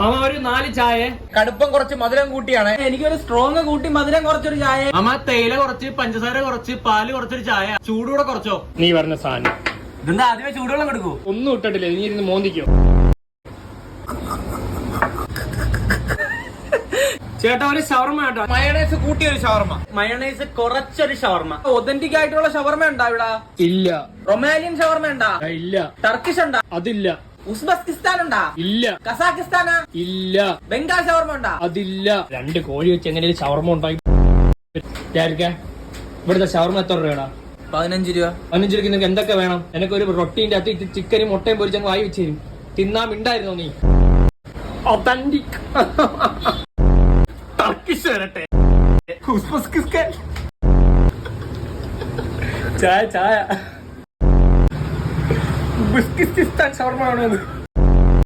അമ്മ ഒരു 4 ചായ. കടുപ്പം കുറച്ച് മധുരം കൂട്ടിയാണ്. എനിക്കൊരു സ്ട്രോങ് കൂട്ടി മധുരം കുറച്ചൊരു ചായ. അമ്മ തേയില കുറച്ച്, പഞ്ചസാര കുറച്ച്, പാല് കുറച്ചൊരു ചായ, ചൂടുകൂടെ കുറച്ചോ. നീ പറഞ്ഞ സാധനം ഇതെന്താ ആദ്യമേ ചൂടുവെള്ളം കൊടുക്കൂ? ഒന്നും ഇട്ടിട്ടില്ല, നീ ഇരുന്ന് മോന്തിക്കോ. ചേട്ടാ ഒരു ഷവർമ കേട്ടോ. മയണൈസ് കൂട്ടിയൊരു ഷവർമ. മയണൈസ് കുറച്ചൊരു ഷവർമ. ഒതന്റിക് ആയിട്ടുള്ള ഷവർമ ഉണ്ടാ ഇവിടെ? ഇല്ല. റൊമാനിയൻ ഷവർമ ഉണ്ടാ? ഇല്ല. ടർക്കിഷ് ഉണ്ടാ? അതില്ല. ഉസ്ബെക്കിസ്ഥാൻ ഉണ്ടാ? ഇല്ല. കസാക്കിസ്ഥാനാ? ഇല്ല. ബംഗാൾ ഷവർമ ഉണ്ടാ? അതില്ല. 2 കോഴി വെച്ച് എങ്ങനെ ഷവർമ ഉണ്ടായി? ഇവിടുത്തെ ഷവർമ എത്ര രൂപടാ? 15 രൂപ. 15 രൂപയ്ക്ക് നിങ്ങൾക്ക് എന്തൊക്കെ വേണം? എനിക്കൊരു റൊട്ടീന്റെ അകത്ത് ചിക്കനും മുട്ടയും പൊരിച്ചങ്ങ് വായി വെച്ച് തരും. തിന്നാൻ മിണ്ടായിരുന്നോ നീ? ഒതന്റിക് ടർക്കിഷ് വരട്ടെ. ഉസ്ബെക്കിസ്ഥാൻ ചായ ഉസ്ബെക്കിസ്ഥാൻ ഷവർമ ആണോ?